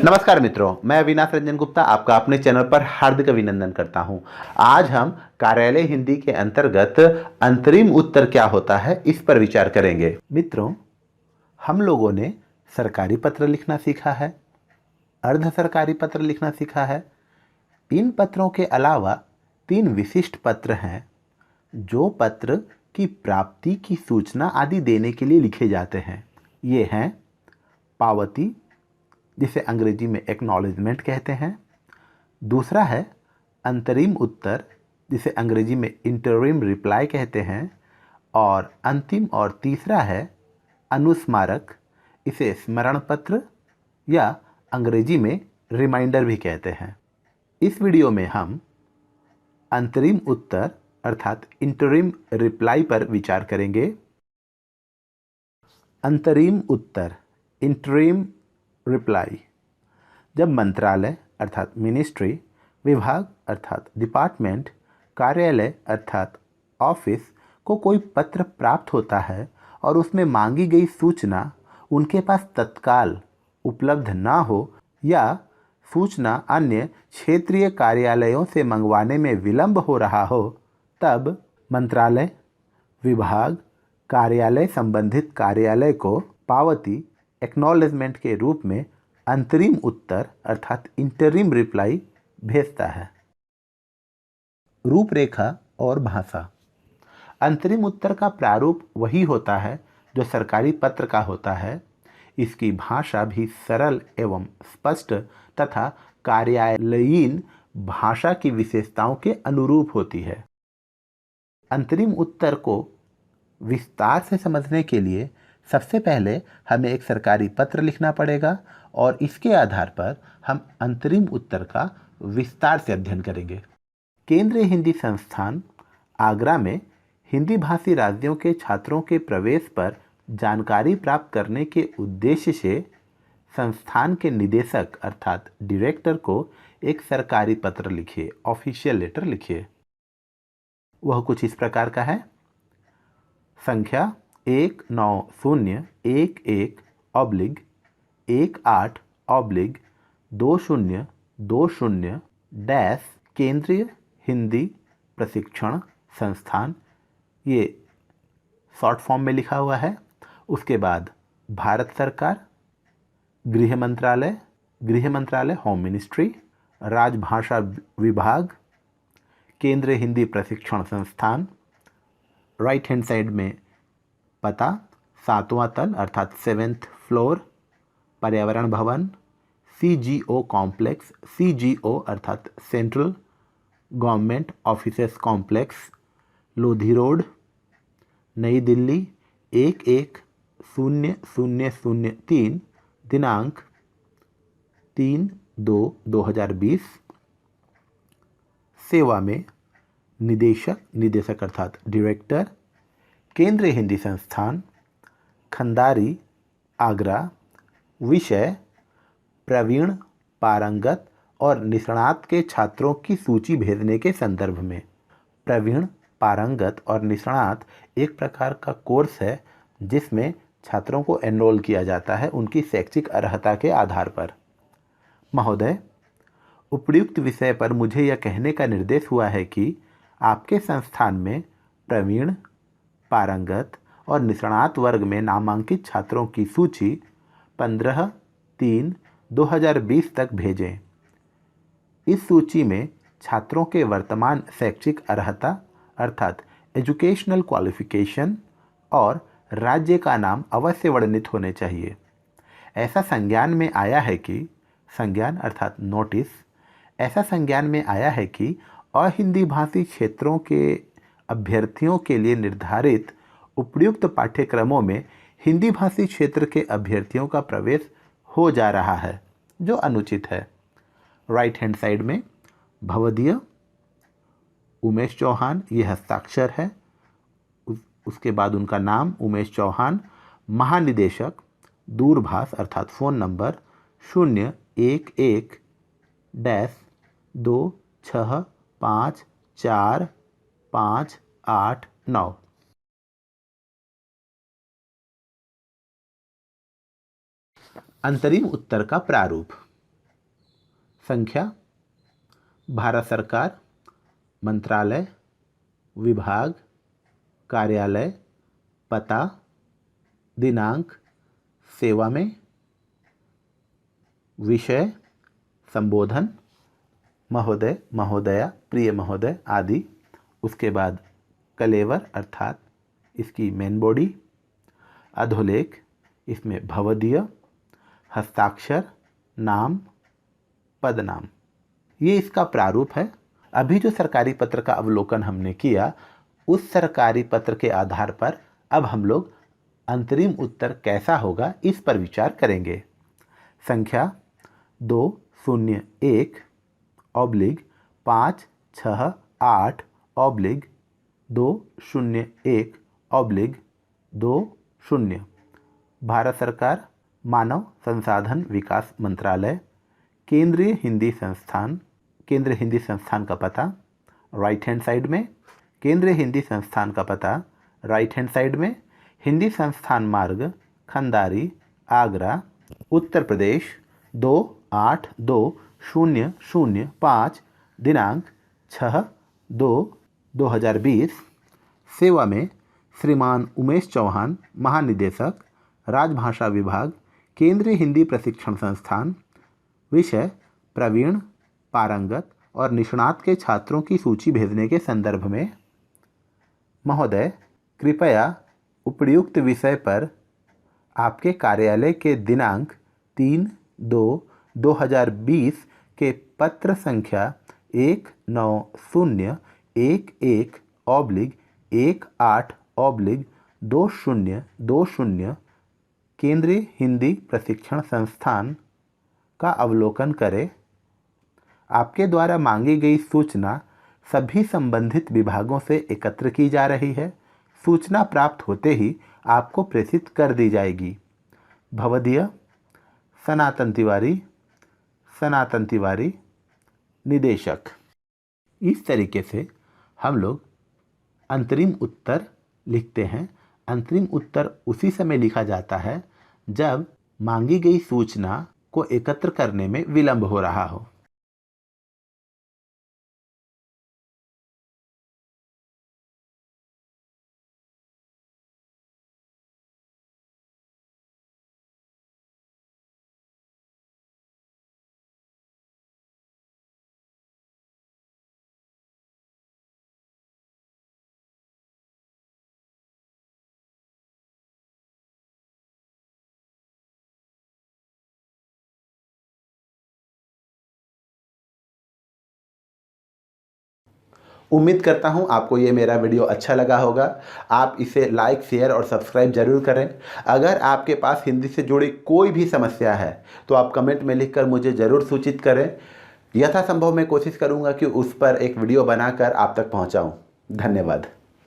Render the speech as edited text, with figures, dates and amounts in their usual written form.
नमस्कार मित्रों, मैं अविनाश रंजन गुप्ता आपका अपने चैनल पर हार्दिक अभिनंदन करता हूं। आज हम कार्यालय हिंदी के अंतर्गत अंतरिम उत्तर क्या होता है इस पर विचार करेंगे। मित्रों, हम लोगों ने सरकारी पत्र लिखना सीखा है, अर्ध सरकारी पत्र लिखना सीखा है। इन पत्रों के अलावा 3 विशिष्ट पत्र हैं जो पत्र की प्राप्ति की सूचना आदि देने के लिए लिखे जाते हैं। ये हैं पावती, जिसे अंग्रेजी में एक्नॉलेजमेंट कहते हैं। दूसरा है अंतरिम उत्तर, जिसे अंग्रेजी में इंटरिम रिप्लाई कहते हैं। और अंतिम और तीसरा है अनुस्मारक, इसे स्मरण पत्र या अंग्रेजी में रिमाइंडर भी कहते हैं। इस वीडियो में हम अंतरिम उत्तर अर्थात इंटरिम रिप्लाई पर विचार करेंगे। अंतरिम उत्तर, इंटरिम रिप्लाई, जब मंत्रालय अर्थात मिनिस्ट्री, विभाग अर्थात डिपार्टमेंट, कार्यालय अर्थात ऑफिस को कोई पत्र प्राप्त होता है और उसमें मांगी गई सूचना उनके पास तत्काल उपलब्ध ना हो या सूचना अन्य क्षेत्रीय कार्यालयों से मंगवाने में विलंब हो रहा हो, तब मंत्रालय, विभाग, कार्यालय संबंधित कार्यालय को पावती एक्नॉलेजमेंट के रूप में अंतरिम उत्तर अर्थात इंटरिम रिप्लाई भेजता है। रूपरेखा और भाषा। अंतरिम उत्तर का प्रारूप वही होता है जो सरकारी पत्र का होता है। इसकी भाषा भी सरल एवं स्पष्ट तथा कार्यालयीन भाषा की विशेषताओं के अनुरूप होती है। अंतरिम उत्तर को विस्तार से समझने के लिए सबसे पहले हमें एक सरकारी पत्र लिखना पड़ेगा और इसके आधार पर हम अंतरिम उत्तर का विस्तार से अध्ययन करेंगे। केंद्रीय हिंदी संस्थान आगरा में हिंदी भाषी राज्यों के छात्रों के प्रवेश पर जानकारी प्राप्त करने के उद्देश्य से संस्थान के निदेशक अर्थात डायरेक्टर को एक सरकारी पत्र लिखिए, ऑफिशियल लेटर लिखिए। वह कुछ इस प्रकार का है। संख्या 1901-18/2020 केंद्रीय हिंदी प्रशिक्षण संस्थान, ये शॉर्ट फॉर्म में लिखा हुआ है। उसके बाद भारत सरकार, गृह मंत्रालय होम मिनिस्ट्री, राजभाषा विभाग, केंद्रीय हिंदी प्रशिक्षण संस्थान। राइट हैंड साइड में पता 7वां तल अर्थात 7th फ्लोर, पर्यावरण भवन, CGO कॉम्प्लेक्स, CGO अर्थात central government offices complex, Lodhi road, नई दिल्ली 110003, दिनांक 3/2/2020। सेवा में निदेशक अर्थात डायरेक्टर, केंद्रीय हिंदी संस्थान, खंडारी, आगरा। विषय प्रवीण, पारंगत और निष्णात के छात्रों की सूची भेजने के संदर्भ में। प्रवीण, पारंगत और निष्णात एक प्रकार का कोर्स है जिसमें छात्रों को एनरोल किया जाता है उनकी शैक्षिक अर्हता के आधार पर। महोदय, उपयुक्त विषय पर मुझे यह कहने का निर्देश हुआ है कि आपके संस्थान में प्रवीण, पारंगत और निष्णात वर्ग में नामांकित छात्रों की सूची 15/3/2020 तक भेजें। इस सूची में छात्रों के वर्तमान शैक्षिक अर्हता अर्थात एजुकेशनल क्वालिफिकेशन और राज्य का नाम अवश्य वर्णित होने चाहिए। ऐसा संज्ञान में आया है कि संज्ञान अर्थात नोटिस, ऐसा संज्ञान में आया है कि अहिंदी भाषी क्षेत्रों के अभ्यर्थियों के लिए निर्धारित उपयुक्त पाठ्यक्रमों में हिंदी भाषी क्षेत्र के अभ्यर्थियों का प्रवेश हो जा रहा है, जो अनुचित है। राइट हैंड साइड में भवदीय उमेश चौहान, ये हस्ताक्षर है। उसके बाद उनका नाम उमेश चौहान, महानिदेशक, दूरभाष अर्थात फ़ोन नंबर 011-2654589। अंतरिम उत्तर का प्रारूप। संख्या, भारत सरकार, मंत्रालय, विभाग, कार्यालय, पता, दिनांक, सेवा में, विषय, संबोधन, महोदय, महोदया, प्रिय महोदय आदि। उसके बाद कलेवर अर्थात इसकी मेन बॉडी, अधोलेख, इसमें भवदीय, हस्ताक्षर, नाम, पदनाम। ये इसका प्रारूप है। अभी जो सरकारी पत्र का अवलोकन हमने किया, उस सरकारी पत्र के आधार पर अब हम लोग अंतरिम उत्तर कैसा होगा इस पर विचार करेंगे। संख्या 201/568/201/20। भारत सरकार, मानव संसाधन विकास मंत्रालय, केंद्रीय हिंदी संस्थान का पता राइट हैंड साइड में, केंद्रीय हिंदी संस्थान का पता राइट हैंड साइड में, हिंदी संस्थान मार्ग, खंडारी, आगरा, उत्तर प्रदेश 282005, दिनांक 6/2/2020। सेवा में श्रीमान उमेश चौहान, महानिदेशक, राजभाषा विभाग, केंद्रीय हिंदी प्रशिक्षण संस्थान। विषय, प्रवीण, पारंगत और निष्णात के छात्रों की सूची भेजने के संदर्भ में। महोदय, कृपया उपयुक्त विषय पर आपके कार्यालय के दिनांक 3/2/2020 के पत्र संख्या 1901/18/2020 केंद्रीय हिंदी प्रशिक्षण संस्थान का अवलोकन करें। आपके द्वारा मांगी गई सूचना सभी संबंधित विभागों से एकत्र की जा रही है। सूचना प्राप्त होते ही आपको प्रेषित कर दी जाएगी। भवदीय, सनातन तिवारी, निदेशक। इस तरीके से हम लोग अंतरिम उत्तर लिखते हैं। अंतरिम उत्तर उसी समय लिखा जाता है जब मांगी गई सूचना को एकत्र करने में विलंब हो रहा हो। उम्मीद करता हूं आपको ये मेरा वीडियो अच्छा लगा होगा। आप इसे लाइक, शेयर और सब्सक्राइब जरूर करें। अगर आपके पास हिंदी से जुड़ी कोई भी समस्या है तो आप कमेंट में लिखकर मुझे ज़रूर सूचित करें। यथासंभव मैं कोशिश करूंगा कि उस पर एक वीडियो बनाकर आप तक पहुंचाऊं। धन्यवाद।